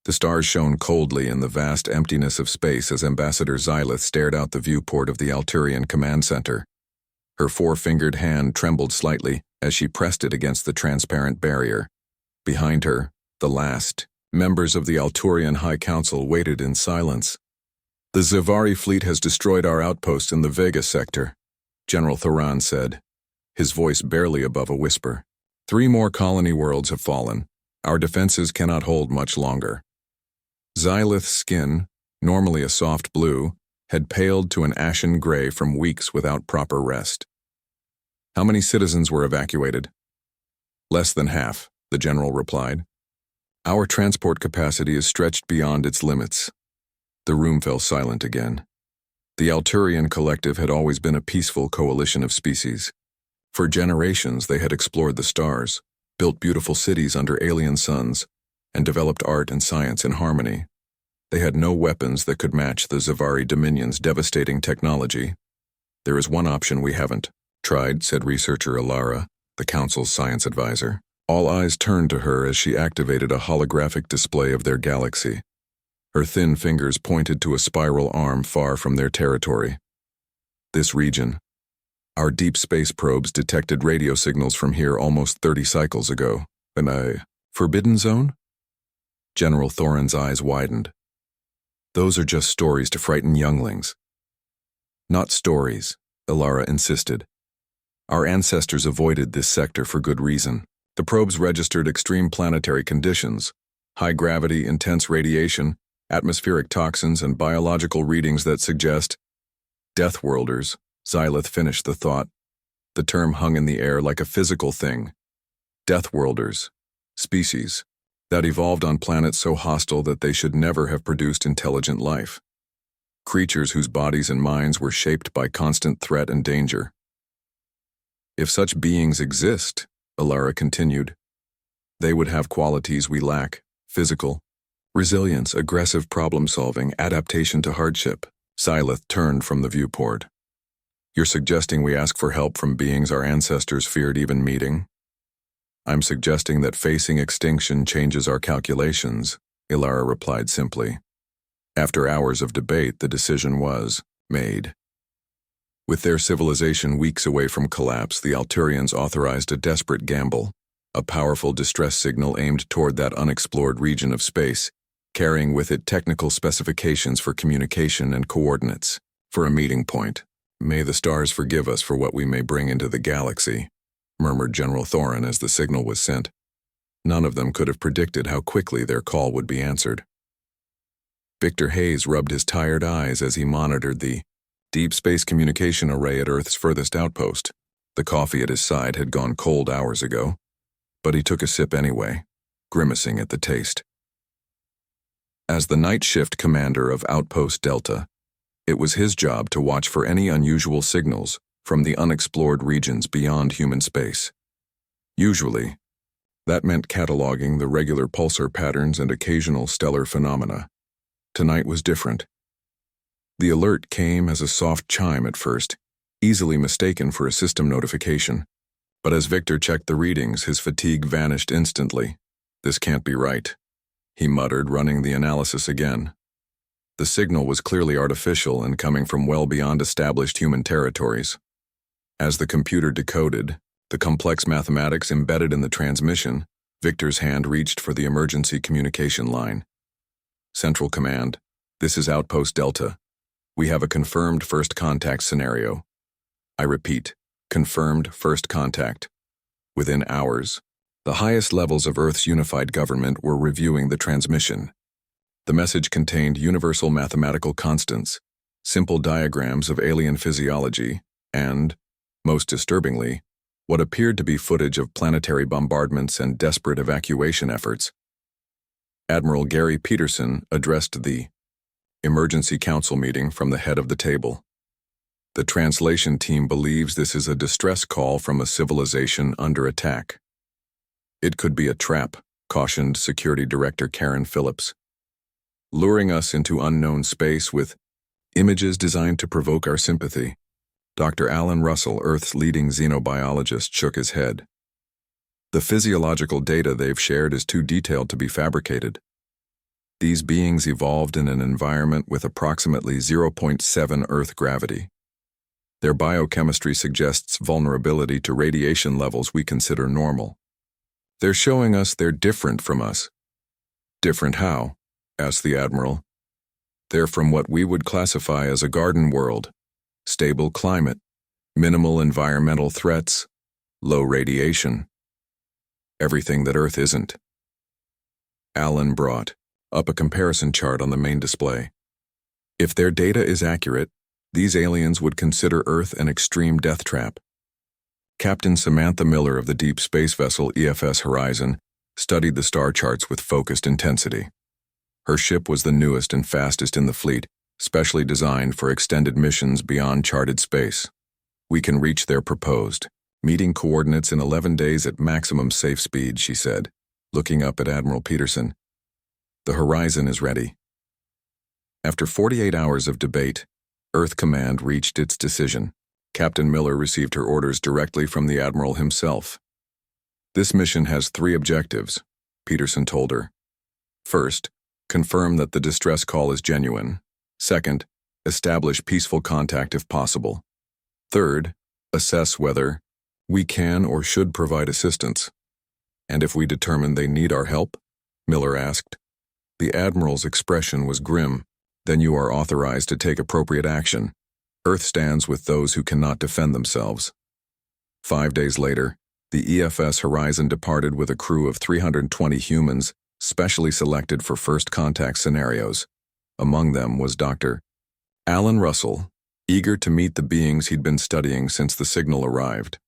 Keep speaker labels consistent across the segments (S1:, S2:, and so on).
S1: The stars shone coldly in the vast emptiness of space as Ambassador Xylith stared out the viewport of the Alturian command center. Her four-fingered hand trembled slightly as she pressed it against the transparent barrier. Behind her, the last members of the Alturian High Council waited in silence. "The Zavari fleet has destroyed our outpost in the Vega sector," General Thoran said, his voice barely above a whisper. "3 more colony worlds have fallen. Our defenses cannot hold much longer." Xylith's skin, normally a soft blue, had paled to an ashen gray from weeks without proper rest. "How many citizens were evacuated?" "Less than half," the general replied. "Our transport capacity is stretched beyond its limits." The room fell silent again. The Alturian collective had always been a peaceful coalition of species. For generations they had explored the stars, built beautiful cities under alien suns, and developed art and science in harmony. They had no weapons that could match the Zavari Dominion's devastating technology. "There is one option we haven't tried," said researcher Alara, the Council's science advisor. All eyes turned to her as she activated a holographic display of their galaxy. Her thin fingers pointed to a spiral arm far from their territory. "This region. Our deep space probes detected radio signals from here almost 30 cycles ago. A forbidden zone?" General Thoran's eyes widened. "Those are just stories to frighten younglings." "Not stories," Alara insisted. "Our ancestors avoided this sector for good reason. The probes registered extreme planetary conditions, high gravity, intense radiation, atmospheric toxins, and biological readings that suggest Deathworlders." Xylith finished the thought. The term hung in the air like a physical thing. Deathworlders, species, that evolved on planets so hostile that they should never have produced intelligent life. Creatures whose bodies and minds were shaped by constant threat and danger. "If such beings exist," Alara continued, "they would have qualities we lack: physical, resilience, aggressive problem-solving, adaptation to hardship." Xylith turned from the viewport. "You're suggesting we ask for help from beings our ancestors feared even meeting?" "I'm suggesting that facing extinction changes our calculations," Alara replied simply. After hours of debate, the decision was made. With their civilization weeks away from collapse, the Alturians authorized a desperate gamble, a powerful distress signal aimed toward that unexplored region of space, carrying with it technical specifications for communication and coordinates, for a meeting point. "May the stars forgive us for what we may bring into the galaxy," murmured General Thoran as the signal was sent. None of them could have predicted how quickly their call would be answered. Victor Hayes rubbed his tired eyes as he monitored the deep space communication array at Earth's furthest outpost. The coffee at his side had gone cold hours ago, but he took a sip anyway, grimacing at the taste. As the night shift commander of Outpost Delta, it was his job to watch for any unusual signals from the unexplored regions beyond human space. Usually, that meant cataloging the regular pulsar patterns and occasional stellar phenomena. Tonight was different. The alert came as a soft chime at first, easily mistaken for a system notification. But as Victor checked the readings, his fatigue vanished instantly. "This can't be right," he muttered, running the analysis again. The signal was clearly artificial and coming from well beyond established human territories. As the computer decoded the complex mathematics embedded in the transmission, Victor's hand reached for the emergency communication line. "Central Command, this is Outpost Delta. We have a confirmed first contact scenario. I repeat, confirmed first contact. Within hours, the highest levels of Earth's unified government were reviewing the transmission. The message contained universal mathematical constants, simple diagrams of alien physiology, and, most disturbingly, what appeared to be footage of planetary bombardments and desperate evacuation efforts. Admiral Gary Peterson addressed the emergency council meeting from the head of the table. "The translation team believes this is a distress call from a civilization under attack. It could be a trap," cautioned Security Director Karen Phillips. "Luring us into unknown space with images designed to provoke our sympathy." Dr. Alan Russell, Earth's leading xenobiologist, shook his head. "The physiological data they've shared is too detailed to be fabricated." These beings evolved in an environment with approximately 0.7 Earth gravity. Their biochemistry suggests vulnerability to radiation levels we consider normal. They're showing us they're different from us. Different how? Asked the Admiral. They're from what we would classify as a garden world. Stable climate, minimal environmental threats, low radiation. Everything that Earth isn't. Alan brought up a comparison chart on the main display. If their data is accurate, these aliens would consider Earth an extreme death trap. Captain Samantha Miller of the deep space vessel EFS Horizon studied the star charts with focused intensity. Her ship was the newest and fastest in the fleet, specially designed for extended missions beyond charted space. We can reach their proposed meeting coordinates in 11 days at maximum safe speed, she said, looking up at Admiral Peterson. The Horizon is ready. After 48 hours of debate, Earth Command reached its decision. Captain Miller received her orders directly from the Admiral himself. This mission has 3 objectives, Peterson told her. First, confirm that the distress call is genuine. Second, establish peaceful contact if possible. Third, assess whether we can or should provide assistance. And if we determine they need our help? Miller asked. The Admiral's expression was grim. Then you are authorized to take appropriate action. Earth stands with those who cannot defend themselves. 5 days later, the EFS Horizon departed with a crew of 320 humans, specially selected for first contact scenarios. Among them was Dr. Alan Russell, eager to meet the beings he'd been studying since the signal arrived.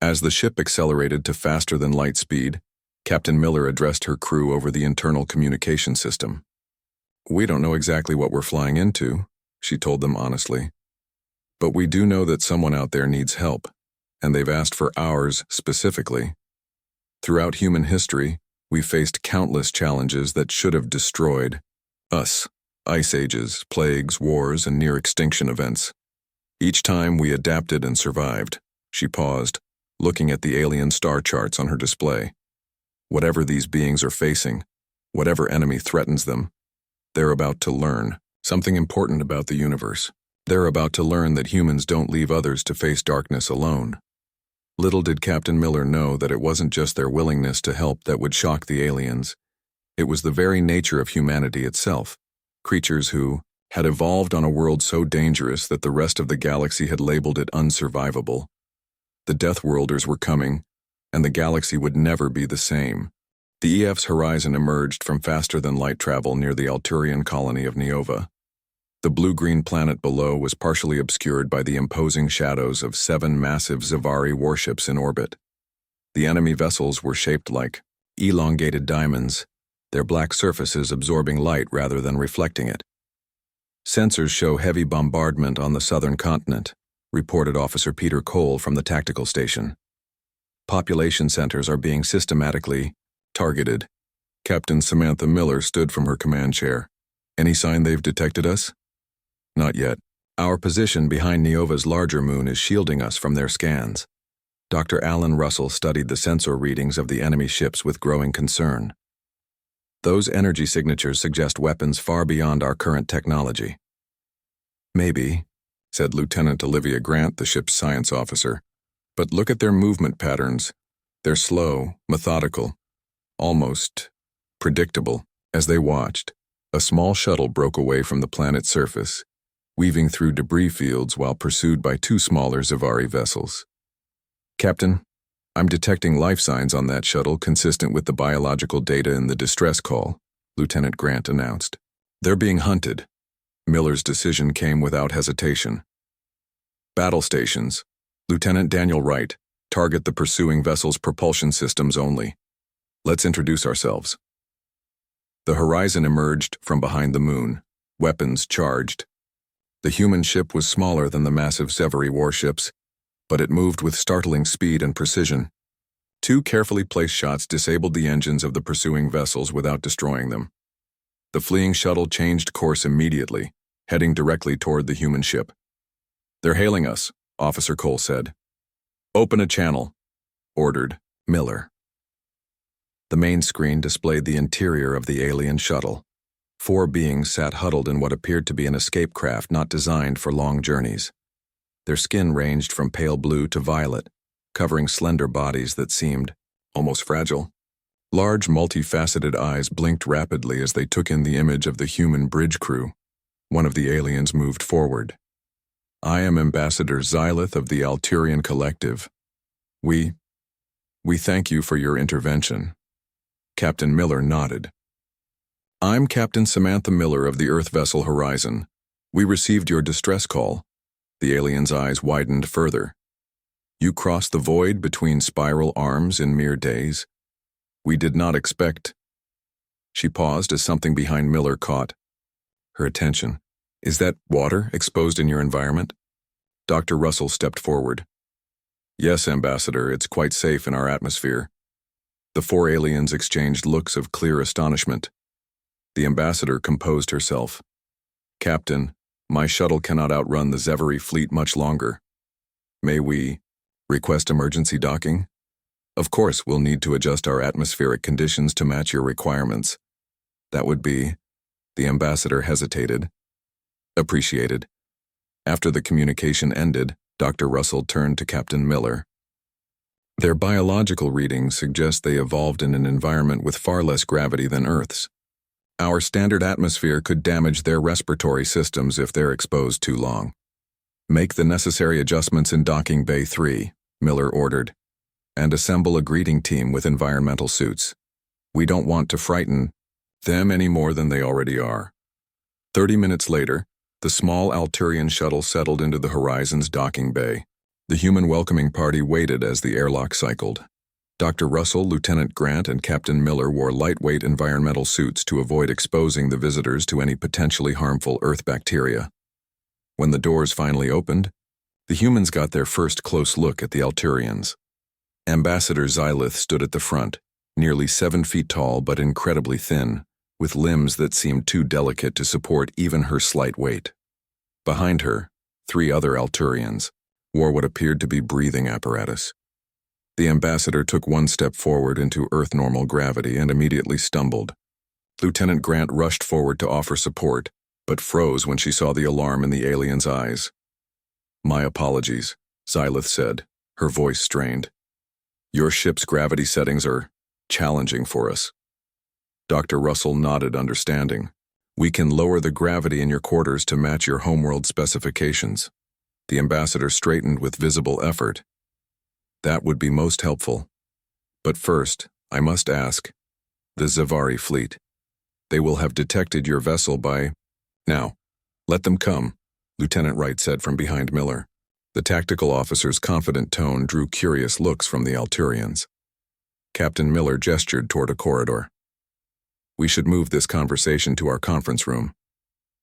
S1: As the ship accelerated to faster-than-light speed, Captain Miller addressed her crew over the internal communication system. We don't know exactly what we're flying into, she told them honestly. But we do know that someone out there needs help, and they've asked for ours specifically. Throughout human history, we faced countless challenges that should have destroyed us. Ice ages, plagues, wars, and near-extinction events. Each time we adapted and survived. She paused, looking at the alien star charts on her display. Whatever these beings are facing, whatever enemy threatens them, they're about to learn something important about the universe. They're about to learn that humans don't leave others to face darkness alone. Little did Captain Miller know that it wasn't just their willingness to help that would shock the aliens. It was the very nature of humanity itself, creatures who had evolved on a world so dangerous that the rest of the galaxy had labeled it unsurvivable. The Deathworlders were coming, and the galaxy would never be the same. The EF's Horizon emerged from faster-than-light travel near the Alturian colony of Neova. The blue-green planet below was partially obscured by the imposing shadows of 7 massive Zavari warships in orbit. The enemy vessels were shaped like elongated diamonds, their black surfaces absorbing light rather than reflecting it. Sensors show heavy bombardment on the southern continent, reported Officer Peter Cole from the tactical station. Population centers are being systematically targeted. Captain Samantha Miller stood from her command chair. Any sign they've detected us? Not yet. Our position behind Neova's larger moon is shielding us from their scans. Dr. Alan Russell studied the sensor readings of the enemy ships with growing concern. Those energy signatures suggest weapons far beyond our current technology. Maybe, said Lieutenant Olivia Grant, the ship's science officer, but look at their movement patterns. They're slow, methodical, almost predictable. As they watched, a small shuttle broke away from the planet's surface, weaving through debris fields while pursued by 2 smaller Zavari vessels. Captain, I'm detecting life signs on that shuttle consistent with the biological data in the distress call, Lieutenant Grant announced. They're being hunted. Miller's decision came without hesitation. Battle stations. Lieutenant Daniel Wright, target the pursuing vessel's propulsion systems only. Let's introduce ourselves. The Horizon emerged from behind the moon, weapons charged. The human ship was smaller than the massive Zavari warships, but it moved with startling speed and precision. 2 carefully placed shots disabled the engines of the pursuing vessels without destroying them. The fleeing shuttle changed course immediately, heading directly toward the human ship. They're hailing us, Officer Cole said. Open a channel, ordered Miller. The main screen displayed the interior of the alien shuttle. 4 beings sat huddled in what appeared to be an escape craft not designed for long journeys. Their skin ranged from pale blue to violet, covering slender bodies that seemed almost fragile. Large, multifaceted eyes blinked rapidly as they took in the image of the human bridge crew. One of the aliens moved forward. "I am Ambassador Xylith of the Alturian Collective. We thank you for your intervention." Captain Miller nodded. "I'm Captain Samantha Miller of the Earth vessel Horizon. We received your distress call." The alien's eyes widened further. "You crossed the void between spiral arms in mere days. We did not expect—" She paused as something behind Miller caught her attention. "Is that water exposed in your environment?" Dr. Russell stepped forward. "Yes, Ambassador, it's quite safe in our atmosphere." The 4 aliens exchanged looks of clear astonishment. The ambassador composed herself. "Captain, my shuttle cannot outrun the Zevari fleet much longer. May we request emergency docking? Of course, we'll need to adjust our atmospheric conditions to match your requirements. That would be—" The ambassador hesitated. "Appreciated." After the communication ended, Dr. Russell turned to Captain Miller. "Their biological readings suggest they evolved in an environment with far less gravity than Earth's. Our standard atmosphere could damage their respiratory systems if they're exposed too long. Make the necessary adjustments in Docking Bay 3, Miller ordered, and assemble a greeting team with environmental suits. We don't want to frighten them any more than they already are." 30 minutes later, the small Alturian shuttle settled into the Horizon's docking bay. The human welcoming party waited as the airlock cycled. Dr. Russell, Lieutenant Grant, and Captain Miller wore lightweight environmental suits to avoid exposing the visitors to any potentially harmful Earth bacteria. When the doors finally opened, the humans got their first close look at the Alturians. Ambassador Xylith stood at the front, nearly 7 feet tall but incredibly thin, with limbs that seemed too delicate to support even her slight weight. Behind her, 3 other Alturians wore what appeared to be breathing apparatus. The ambassador took 1 step forward into Earth-normal gravity and immediately stumbled. Lieutenant Grant rushed forward to offer support, but froze when she saw the alarm in the alien's eyes. "My apologies," Xylith said, her voice strained. "Your ship's gravity settings are challenging for us." Dr. Russell nodded understanding. "We can lower the gravity in your quarters to match your homeworld specifications." The ambassador straightened with visible effort. "That would be most helpful. But first, I must ask, the Zevari fleet. They will have detected your vessel by— Now, let them come," Lieutenant Wright said from behind Miller. The tactical officer's confident tone drew curious looks from the Alturians. Captain Miller gestured toward a corridor. "We should move this conversation to our conference room.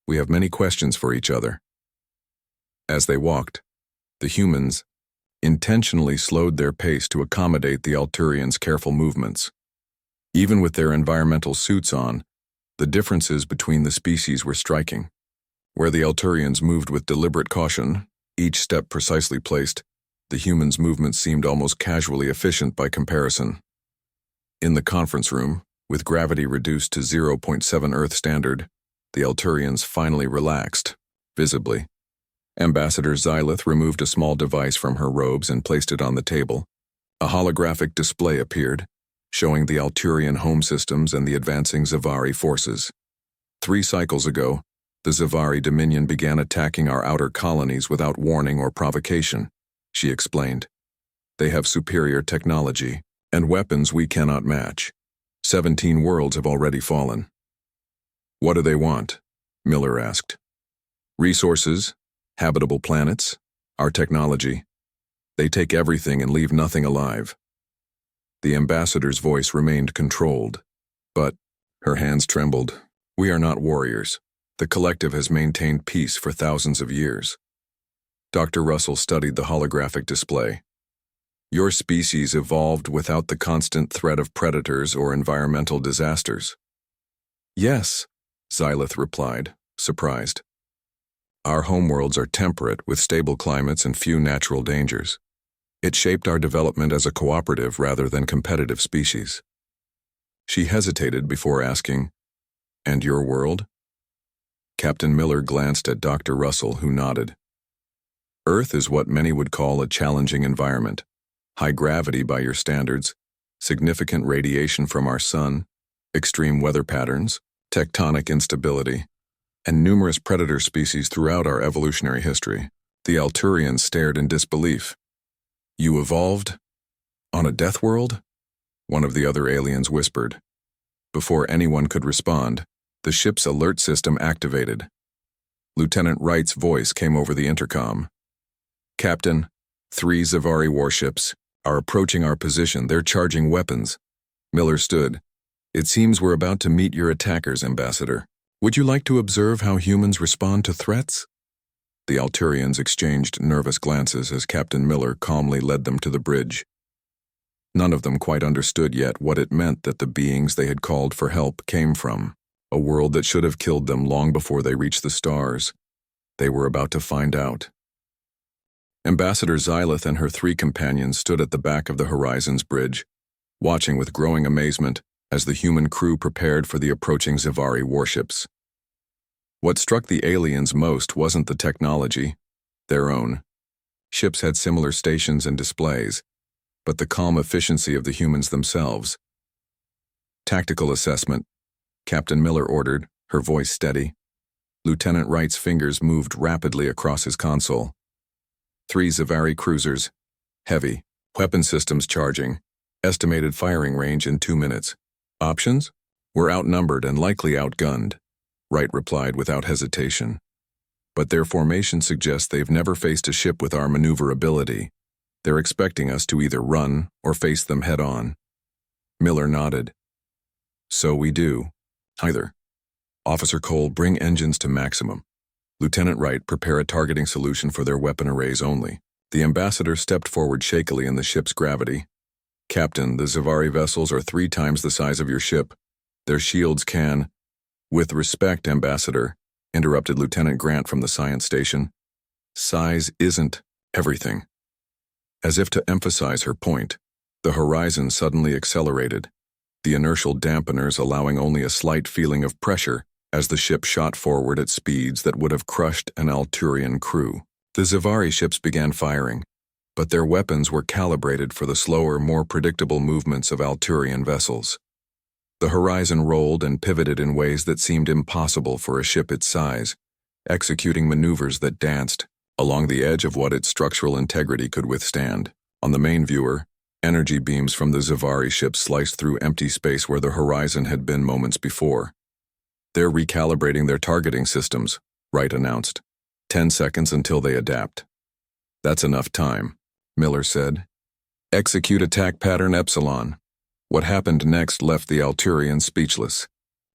S1: We have many questions for each other." As they walked, the humans intentionally slowed their pace to accommodate the Alturians' careful movements. Even with their environmental suits on, the differences between the species were striking. Where the Alturians moved with deliberate caution, each step precisely placed, the humans' movements seemed almost casually efficient by comparison. In the conference room, with gravity reduced to 0.7 Earth standard, the Alturians finally relaxed, visibly. Ambassador Xylith removed a small device from her robes and placed it on the table. A holographic display appeared, showing the Alturian home systems and the advancing Zevari forces. 3 cycles ago, the Zevari Dominion began attacking our outer colonies without warning or provocation, she explained. They have superior technology and weapons we cannot match. 17 worlds have already fallen. "What do they want?" Miller asked. "Resources, habitable planets, our technology. They take everything and leave nothing alive." The ambassador's voice remained controlled, but her hands trembled. "We are not warriors. The collective has maintained peace for thousands of years." Dr. Russell studied the holographic display. "Your species evolved without the constant threat of predators or environmental disasters." "Yes," Xylith replied, surprised. "Our homeworlds are temperate with stable climates and few natural dangers. It shaped our development as a cooperative rather than competitive species." She hesitated before asking, "And your world?" Captain Miller glanced at Dr. Russell, who nodded. Earth is what many would call a challenging environment. High gravity by your standards, significant radiation from our sun, extreme weather patterns, tectonic instability, and numerous predator species throughout our evolutionary history. The Alturians stared in disbelief. You evolved? On a death world? One of the other aliens whispered. Before anyone could respond, the ship's alert system activated. Lieutenant Wright's voice came over the intercom. Captain, 3 Zavari warships are approaching our position. They're charging weapons. Miller stood. It seems we're about to meet your attackers, Ambassador. Would you like to observe how humans respond to threats? The Alturians exchanged nervous glances as Captain Miller calmly led them to the bridge. None of them quite understood yet what it meant that the beings they had called for help came from, a world that should have killed them long before they reached the stars. They were about to find out. Ambassador Xylith and her 3 companions stood at the back of the Horizons bridge, watching with growing amazement as the human crew prepared for the approaching Zavari warships. What struck the aliens most wasn't the technology, their own. Ships had similar stations and displays, but the calm efficiency of the humans themselves. Tactical assessment, Captain Miller ordered, her voice steady. Lieutenant Wright's fingers moved rapidly across his console. 3 Zavari cruisers, heavy, weapon systems charging, estimated firing range in 2 minutes. Options? We're outnumbered and likely outgunned, Wright replied without hesitation. But their formation suggests they've never faced a ship with our maneuverability. They're expecting us to either run or face them head-on. Miller nodded. So we do. Either. Officer Cole, bring engines to maximum. Lieutenant Wright, prepare a targeting solution for their weapon arrays only. The ambassador stepped forward shakily in the ship's gravity. Captain, the Zavari vessels are 3 times the size of your ship. Their shields can... With respect, Ambassador, interrupted Lieutenant Grant from the science station. Size isn't everything. As if to emphasize her point, the horizon suddenly accelerated, the inertial dampeners allowing only a slight feeling of pressure as the ship shot forward at speeds that would have crushed an Alturian crew. The Zavari ships began firing, but their weapons were calibrated for the slower, more predictable movements of Alturian vessels. The horizon rolled and pivoted in ways that seemed impossible for a ship its size, executing maneuvers that danced along the edge of what its structural integrity could withstand. On the main viewer, energy beams from the Zavari ship sliced through empty space where the horizon had been moments before. They're recalibrating their targeting systems, Wright announced. 10 seconds until they adapt. That's enough time, Miller said. Execute attack pattern Epsilon. What happened next left the Alturians speechless.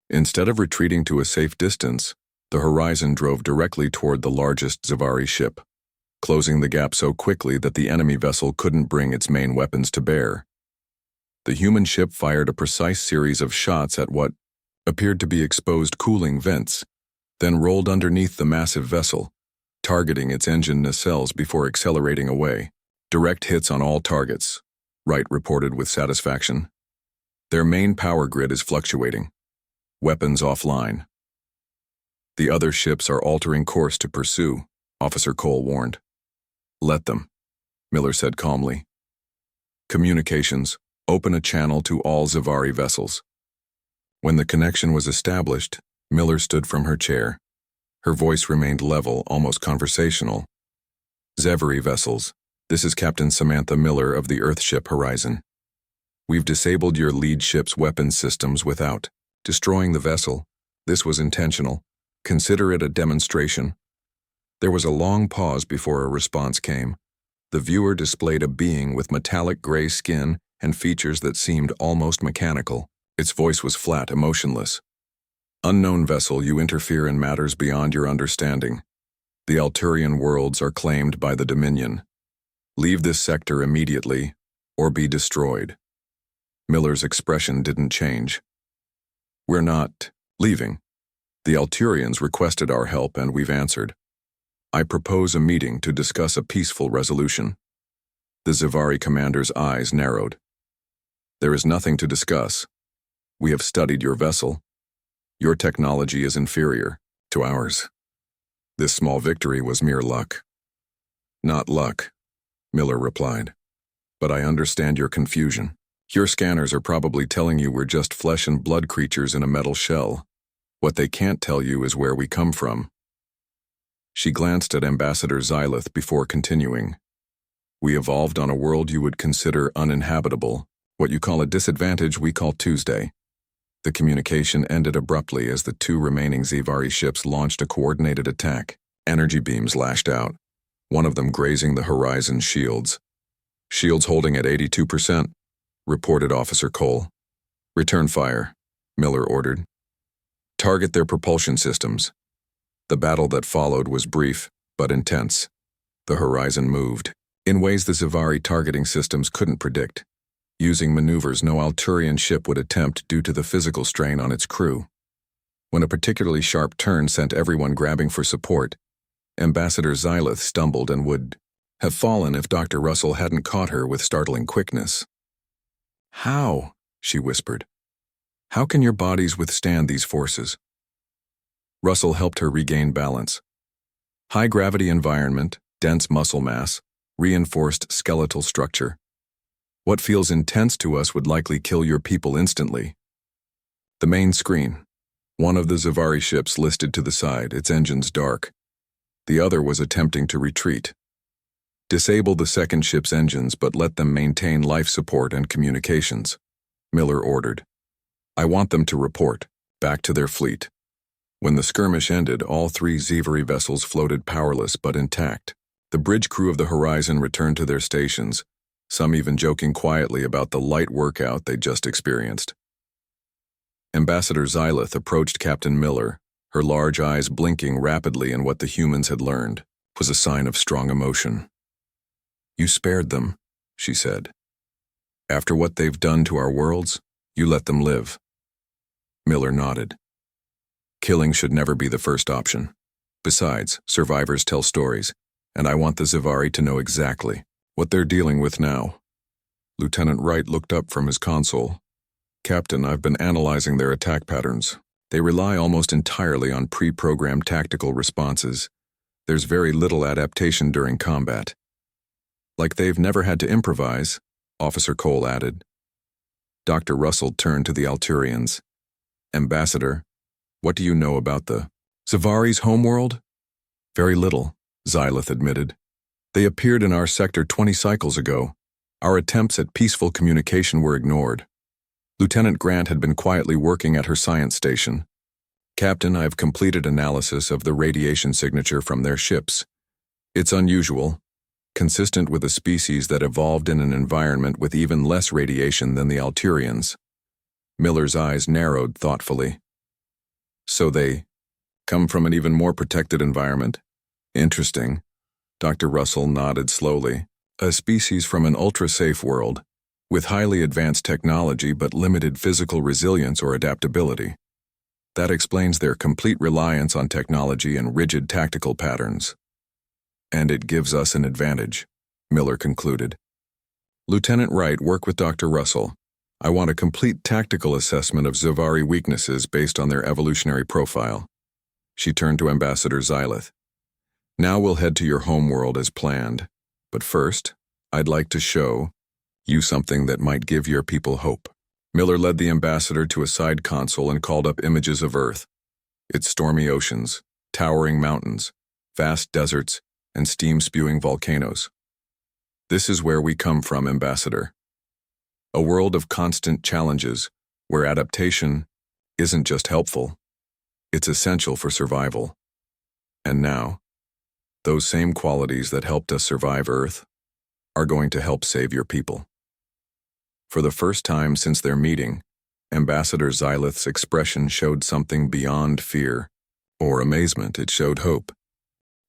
S1: Instead of retreating to a safe distance, the horizon drove directly toward the largest Zavari ship, closing the gap so quickly that the enemy vessel couldn't bring its main weapons to bear. The human ship fired a precise series of shots at what appeared to be exposed cooling vents, then rolled underneath the massive vessel, targeting its engine nacelles before accelerating away. Direct hits on all targets, Wright reported with satisfaction. Their main power grid is fluctuating. Weapons offline. The other ships are altering course to pursue, Officer Cole warned. Let them, Miller said calmly. Communications, open a channel to all Zavari vessels. When the connection was established, Miller stood from her chair. Her voice remained level, almost conversational. Zavari vessels, this is Captain Samantha Miller of the Earthship Horizon. We've disabled your lead ship's weapons systems without destroying the vessel. This was intentional. Consider it a demonstration. There was a long pause before a response came. The viewer displayed a being with metallic gray skin and features that seemed almost mechanical. Its voice was flat, emotionless. Unknown vessel, you interfere in matters beyond your understanding. The Alturian worlds are claimed by the Dominion. Leave this sector immediately, or be destroyed. Miller's expression didn't change. We're not leaving. The Alturians requested our help and we've answered. I propose a meeting to discuss a peaceful resolution. The Zavari commander's eyes narrowed. There is nothing to discuss. We have studied your vessel. Your technology is inferior. to ours. This small victory was mere luck. Not luck, Miller replied. But I understand your confusion. Your scanners are probably telling you we're just flesh and blood creatures in a metal shell. What they can't tell you is where we come from. She glanced at Ambassador Xylith before continuing. We evolved on a world you would consider uninhabitable. What you call a disadvantage, we call Tuesday. The communication ended abruptly as the two remaining Xivari ships launched a coordinated attack. Energy beams lashed out, one of them grazing the Horizon shields. Shields holding at 82%, reported Officer Cole. Return fire, Miller ordered. Target their propulsion systems. The battle that followed was brief, but intense. The Horizon moved, in ways the Xivari targeting systems couldn't predict, using maneuvers no Alturian ship would attempt due to the physical strain on its crew. When a particularly sharp turn sent everyone grabbing for support, Ambassador Xylith stumbled and would have fallen if Dr. Russell hadn't caught her with startling quickness. How? She whispered. How can your bodies withstand these forces? Russell helped her regain balance. High-gravity environment, dense muscle mass, reinforced skeletal structure. What feels intense to us would likely kill your people instantly. The main screen. One of the Xivari ships listed to the side, its engines dark. The other was attempting to retreat. Disable the second ship's engines, but let them maintain life support and communications, Miller ordered. I want them to report, back to their fleet. When the skirmish ended, all three Xivari vessels floated powerless but intact. The bridge crew of the Horizon returned to their stations, some even joking quietly about the light workout they'd just experienced. Ambassador Xylith approached Captain Miller, her large eyes blinking rapidly, and what the humans had learned was a sign of strong emotion. You spared them, she said. After what they've done to our worlds, you let them live. Miller nodded. Killing should never be the first option. Besides, survivors tell stories, and I want the Xivari to know exactly what they're dealing with now. Lieutenant Wright looked up from his console. Captain, I've been analyzing their attack patterns. They rely almost entirely on pre-programmed tactical responses. There's very little adaptation during combat. Like they've never had to improvise, Officer Cole added. Dr. Russell turned to the Alturians. Ambassador, what do you know about the Xivari's homeworld? Very little, Xylith admitted. They appeared in our sector 20 cycles ago. Our attempts at peaceful communication were ignored. Lieutenant Grant had been quietly working at her science station. Captain, I've completed analysis of the radiation signature from their ships. It's unusual, consistent with a species that evolved in an environment with even less radiation than the Alturians. Miller's eyes narrowed thoughtfully. So they come from an even more protected environment? Interesting. Dr. Russell nodded slowly. A species from an ultra-safe world, with highly advanced technology but limited physical resilience or adaptability. That explains their complete reliance on technology and rigid tactical patterns. And it gives us an advantage, Miller concluded. Lieutenant Wright, work with Dr. Russell. I want a complete tactical assessment of Xivari weaknesses based on their evolutionary profile. She turned to Ambassador Xylith. Now we'll head to your homeworld as planned. But first, I'd like to show you something that might give your people hope. Miller led the ambassador to a side console and called up images of Earth. Its stormy oceans, towering mountains, vast deserts, and steam-spewing volcanoes. This is where we come from, Ambassador. A world of constant challenges, where adaptation isn't just helpful, it's essential for survival. And now, those same qualities that helped us survive Earth are going to help save your people. For the first time since their meeting, Ambassador Xylith's expression showed something beyond fear or amazement. It showed hope.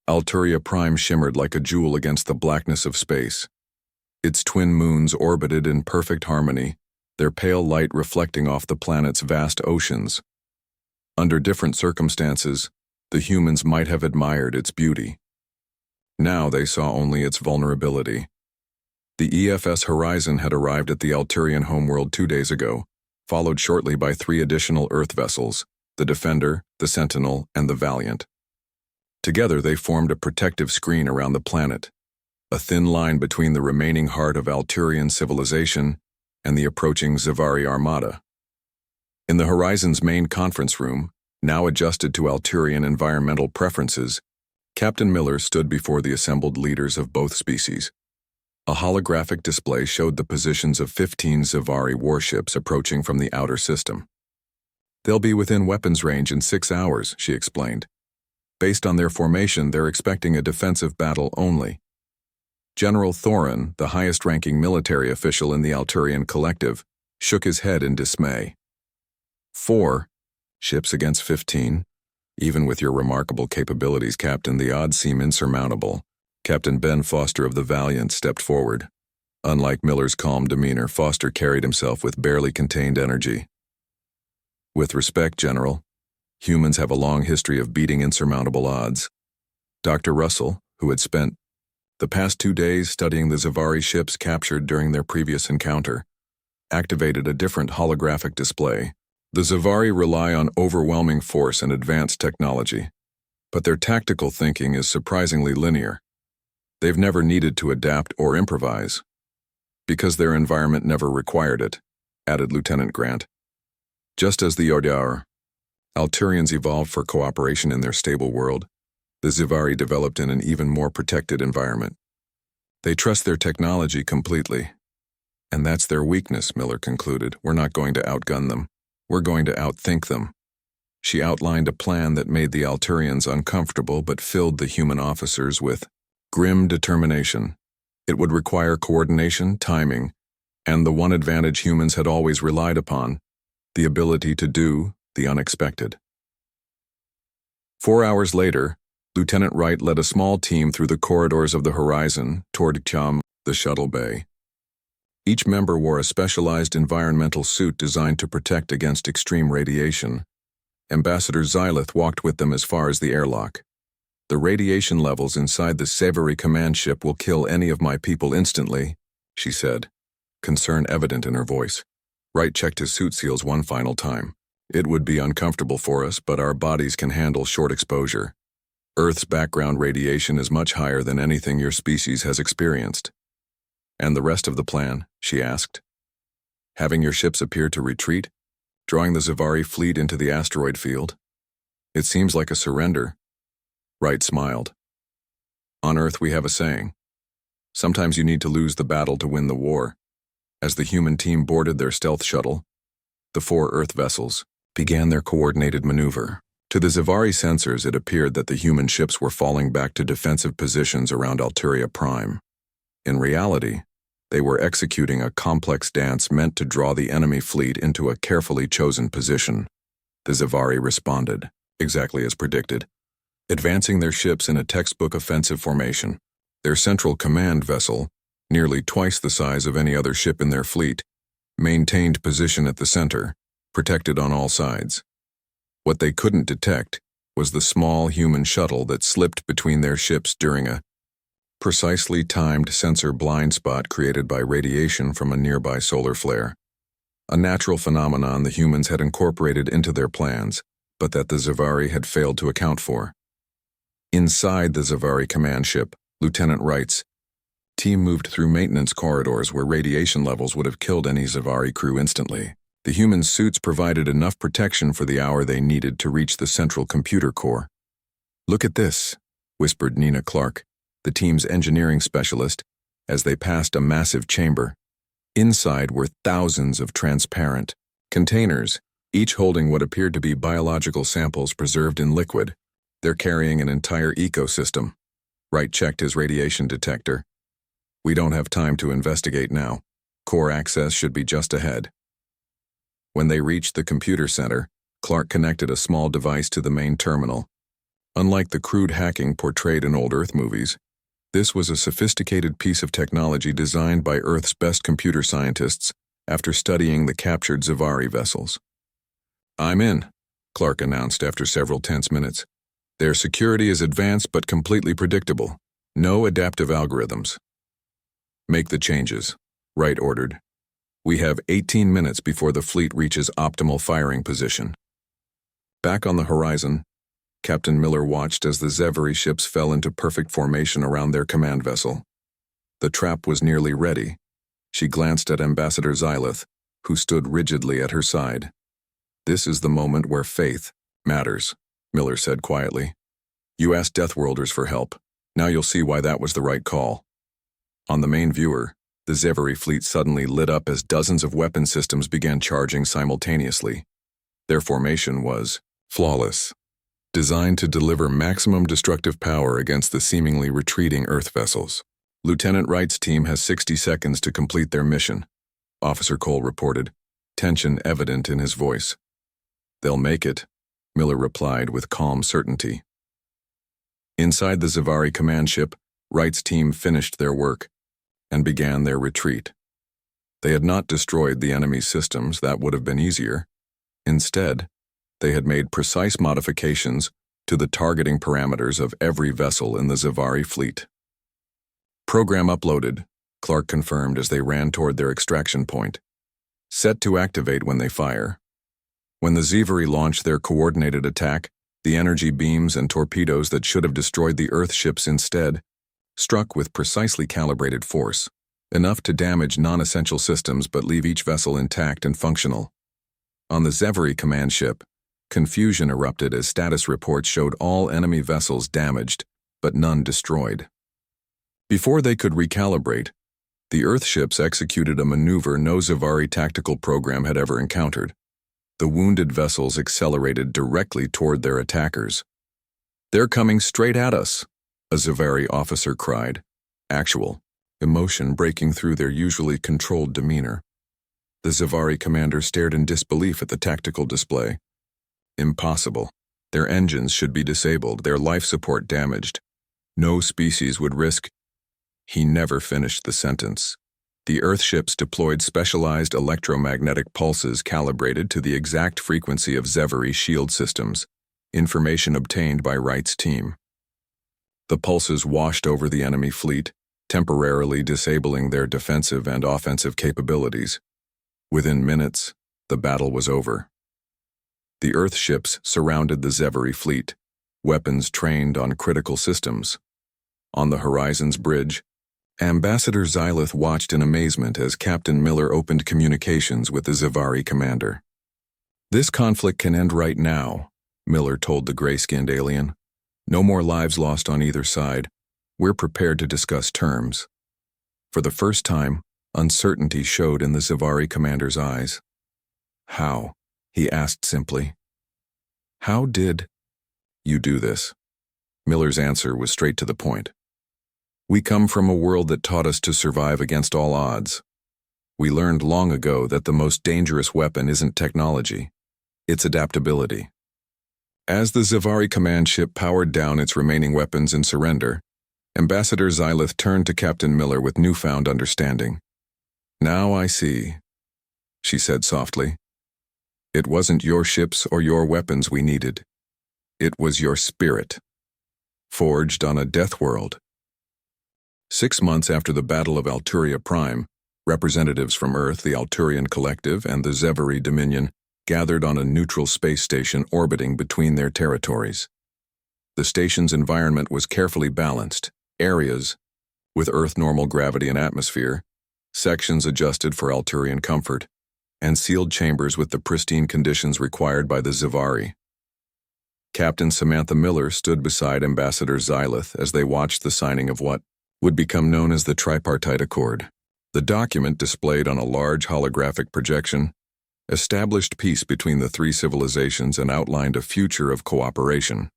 S1: Alturia Prime shimmered like a jewel against the blackness of space. Its twin moons orbited in perfect harmony, their pale light reflecting off the planet's vast oceans. Under different circumstances, the humans might have admired its beauty. Now they saw only its vulnerability. The EFS Horizon had arrived at the Alturian homeworld 2 days ago, followed shortly by 3 additional Earth vessels. the Defender, the Sentinel, and the Valiant. Together they formed a protective screen around the planet, a thin line between the remaining heart of Alturian civilization and the approaching Zavari armada. In the Horizon's main conference room, now adjusted to Alturian environmental preferences, Captain Miller stood before the assembled leaders of both species. A holographic display showed the positions of 15 Zavari warships approaching from the outer system. "They'll be within weapons range in 6 hours," she explained. "Based on their formation, they're expecting a defensive battle only." General Thorin, the highest-ranking military official in the Alturian collective, shook his head in dismay. 4 ships against 15? Even with your remarkable capabilities, Captain, the odds seem insurmountable. Captain Ben Foster of the Valiant stepped forward. Unlike Miller's calm demeanor, Foster carried himself with barely contained energy. "With respect, General, humans have a long history of beating insurmountable odds." Dr. Russell, who had spent the past 2 days studying the Zavari ships captured during their previous encounter, activated a different holographic display. "The Zavari rely on overwhelming force and advanced technology, but their tactical thinking is surprisingly linear. They've never needed to adapt or improvise, because their environment never required it," added Lieutenant Grant. "Just as the Alturians evolved for cooperation in their stable world, the Zavari developed in an even more protected environment. They trust their technology completely. And that's their weakness," Miller concluded. "We're not going to outgun them. We're going to outthink them." She outlined a plan that made the Alturians uncomfortable but filled the human officers with grim determination. It would require coordination, timing, and the one advantage humans had always relied upon, the ability to do the unexpected. 4 hours later, Lieutenant Wright led a small team through the corridors of the Horizon toward Cham, the shuttle bay. Each member wore a specialized environmental suit designed to protect against extreme radiation. Ambassador Xylith walked with them as far as the airlock. "The radiation levels inside the Savory command ship will kill any of my people instantly," she said, concern evident in her voice. Wright checked his suit seals one final time. "It would be uncomfortable for us, but our bodies can handle short exposure. Earth's background radiation is much higher than anything your species has experienced." "And the rest of the plan?" she asked. "Having your ships appear to retreat, drawing the Zavari fleet into the asteroid field? It seems like a surrender." Wright smiled. "On Earth we have a saying. Sometimes you need to lose the battle to win the war." As the human team boarded their stealth shuttle, the 4 Earth vessels began their coordinated maneuver. To the Zavari sensors, it appeared that the human ships were falling back to defensive positions around Alturia Prime. In reality, they were executing a complex dance meant to draw the enemy fleet into a carefully chosen position. The Zavari responded, exactly as predicted, advancing their ships in a textbook offensive formation. Their central command vessel, nearly twice the size of any other ship in their fleet, maintained position at the center, protected on all sides. What they couldn't detect was the small human shuttle that slipped between their ships during a precisely timed sensor blind spot created by radiation from a nearby solar flare. A natural phenomenon the humans had incorporated into their plans, but that the Zavari had failed to account for. Inside the Zavari command ship, Lieutenant Wright's team moved through maintenance corridors where radiation levels would have killed any Zavari crew instantly. The human suits provided enough protection for the hour they needed to reach the central computer core. "Look at this," whispered Nina Clark, the team's engineering specialist, as they passed a massive chamber. Inside were thousands of transparent containers, each holding what appeared to be biological samples preserved in liquid. "They're carrying an entire ecosystem." Wright checked his radiation detector. "We don't have time to investigate now. Core access should be just ahead." When they reached the computer center, Clark connected a small device to the main terminal. Unlike the crude hacking portrayed in old Earth movies, this was a sophisticated piece of technology designed by Earth's best computer scientists after studying the captured Zavari vessels. "I'm in," Clark announced after several tense minutes. "Their security is advanced but completely predictable. No adaptive algorithms." "Make the changes," Wright ordered. "We have 18 minutes before the fleet reaches optimal firing position." Back on the horizon, Captain Miller watched as the Zevary ships fell into perfect formation around their command vessel. The trap was nearly ready. She glanced at Ambassador Xylith, who stood rigidly at her side. "This is the moment where faith matters," Miller said quietly. "You asked Deathworlders for help. Now you'll see why that was the right call." On the main viewer, the Zevary fleet suddenly lit up as dozens of weapon systems began charging simultaneously. Their formation was flawless, designed to deliver maximum destructive power against the seemingly retreating Earth vessels. "Lieutenant Wright's team has 60 seconds to complete their mission," Officer Cole reported, tension evident in his voice. "They'll make it," Miller replied with calm certainty. Inside the Zevary command ship, Wright's team finished their work and began their retreat. They had not destroyed the enemy's systems, that would have been easier. Instead, they had made precise modifications to the targeting parameters of every vessel in the Zevary fleet. "Program uploaded," Clark confirmed as they ran toward their extraction point. "Set to activate when they fire." When the Zevary launched their coordinated attack, the energy beams and torpedoes that should have destroyed the Earth ships instead struck with precisely calibrated force, enough to damage non-essential systems but leave each vessel intact and functional. On the Zevary command ship, confusion erupted as status reports showed all enemy vessels damaged, but none destroyed. Before they could recalibrate, the Earth ships executed a maneuver no Zevary tactical program had ever encountered. The wounded vessels accelerated directly toward their attackers. "They're coming straight at us," a Zevary officer cried, actual emotion breaking through their usually controlled demeanor. The Zevary commander stared in disbelief at the tactical display. Impossible. Their engines should be disabled, their life support damaged. No species would risk. He never finished the sentence. The Earth ships deployed specialized electromagnetic pulses calibrated to the exact frequency of Zevary shield systems, information obtained by Wright's team. The pulses washed over the enemy fleet, temporarily disabling their defensive and offensive capabilities. Within minutes, the battle was over. The Earth ships surrounded the Zevary fleet, weapons trained on critical systems. On the horizon's bridge, Ambassador Xylith watched in amazement as Captain Miller opened communications with the Zevary commander. "This conflict can end right now," Miller told the gray-skinned alien. "No more lives lost on either side. We're prepared to discuss terms." For the first time, uncertainty showed in the Zevary commander's eyes. "How?" he asked simply. "How did you do this?" Miller's answer was straight to the point. "We come from a world that taught us to survive against all odds. We learned long ago that the most dangerous weapon isn't technology, it's adaptability." As the Zevary command ship powered down its remaining weapons in surrender, Ambassador Xylith turned to Captain Miller with newfound understanding. "Now I see," she said softly. "It wasn't your ships or your weapons we needed. It was your spirit, forged on a death world." 6 months after the Battle of Alturia Prime, representatives from Earth, the Alturian Collective, and the Zevary Dominion gathered on a neutral space station orbiting between their territories. The station's environment was carefully balanced, areas with Earth normal gravity and atmosphere, sections adjusted for Alturian comfort, and sealed chambers with the pristine conditions required by the Zevary. Captain Samantha Miller stood beside Ambassador Xylith as they watched the signing of what would become known as the Tripartite Accord. The document, displayed on a large holographic projection, established peace between the three civilizations and outlined a future of cooperation.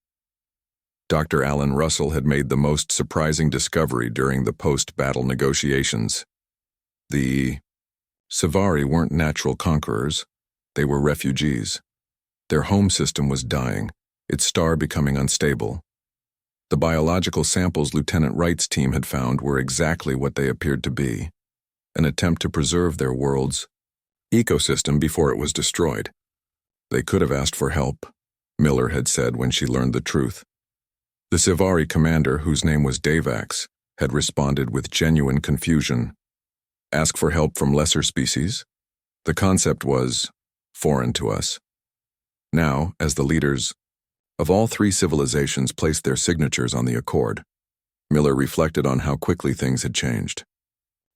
S1: Dr. Alan Russell had made the most surprising discovery during the post-battle negotiations. The Zevary weren't natural conquerors, they were refugees. Their home system was dying, its star becoming unstable. The biological samples Lieutenant Wright's team had found were exactly what they appeared to be, an attempt to preserve their world's ecosystem before it was destroyed. They could have asked for help, Miller had said when she learned the truth. The Zevary commander, whose name was Davax, had responded with genuine confusion. Ask for help from lesser species? The concept was foreign to us. Now, as the leaders of all three civilizations placed their signatures on the accord, Miller reflected on how quickly things had changed.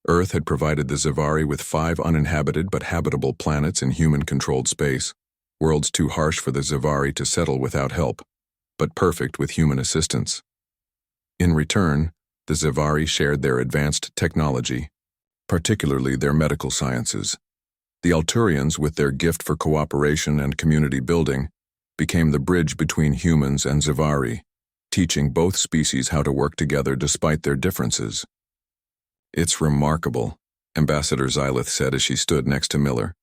S1: Earth had provided the Zivari with 5 uninhabited but habitable planets in human-controlled space, worlds too harsh for the Zivari to settle without help, but perfect with human assistance. In return, the Zivari shared their advanced technology, particularly their medical sciences. The Alturians, with their gift for cooperation and community building, became the bridge between humans and Zivari, teaching both species how to work together despite their differences. "It's remarkable," Ambassador Xylith said as she stood next to Miller.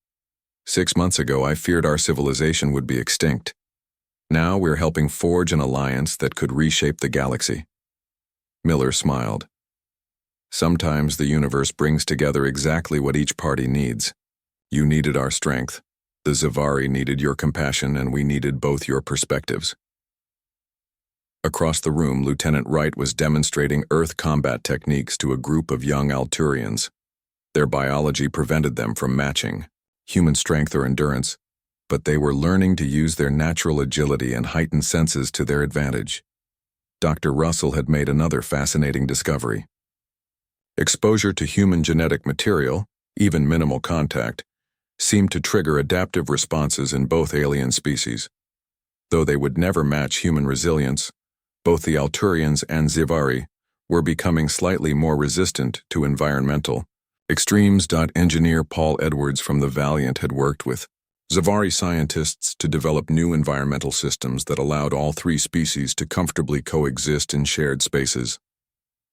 S1: "6 months ago, I feared our civilization would be extinct. Now we're helping forge an alliance that could reshape the galaxy." Miller smiled. "Sometimes the universe brings together exactly what each party needs. You needed our strength. The Zivari needed your compassion, and we needed both your perspectives." Across the room, Lieutenant Wright was demonstrating Earth combat techniques to a group of young Alturians. Their biology prevented them from matching human strength or endurance, but they were learning to use their natural agility and heightened senses to their advantage. Dr. Russell had made another fascinating discovery. Exposure to human genetic material, even minimal contact, seemed to trigger adaptive responses in both alien species. Though they would never match human resilience, both the Alturians and Zivari were becoming slightly more resistant to environmental extremes. Engineer Paul Edwards from the Valiant had worked with Zivari scientists to develop new environmental systems that allowed all three species to comfortably coexist in shared spaces,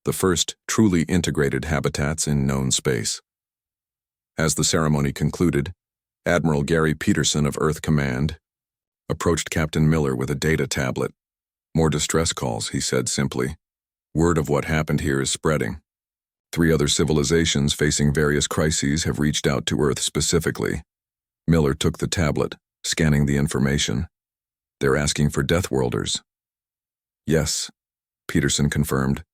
S1: the first truly integrated habitats in known space. As the ceremony concluded, Admiral Gary Peterson of Earth Command approached Captain Miller with a data tablet. "More distress calls," he said simply. "Word of what happened here is spreading. 3 other civilizations facing various crises have reached out to Earth specifically." Miller took the tablet, scanning the information. "They're asking for Deathworlders." "Yes," Peterson confirmed.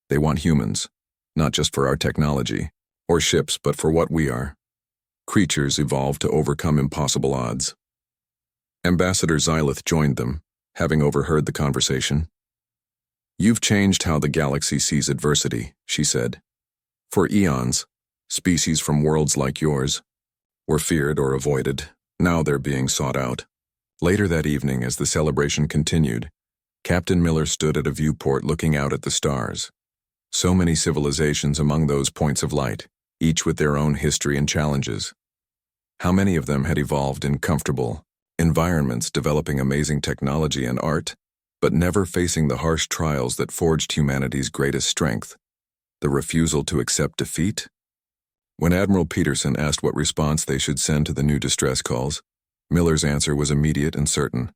S1: "They want humans, not just for our technology or ships, but for what we are. Creatures evolved to overcome impossible odds." Ambassador Xylith joined them, having overheard the conversation. "You've changed how the galaxy sees adversity," she said. "For eons, species from worlds like yours were feared or avoided. Now they're being sought out." Later that evening, as the celebration continued, Captain Miller stood at a viewport looking out at the stars. So many civilizations among those points of light, each with their own history and challenges. How many of them had evolved in comfortable environments, developing amazing technology and art, but never facing the harsh trials that forged humanity's greatest strength, the refusal to accept defeat? When Admiral Peterson asked what response they should send to the new distress calls, Miller's answer was immediate and certain.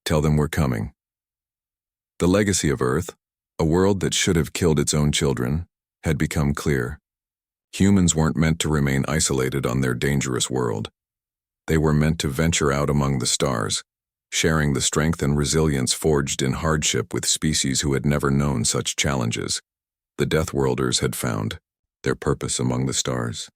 S1: "Tell them we're coming." The legacy of Earth, a world that should have killed its own children, had become clear. Humans weren't meant to remain isolated on their dangerous world. They were meant to venture out among the stars, sharing the strength and resilience forged in hardship with species who had never known such challenges. The Deathworlders had found their purpose among the stars.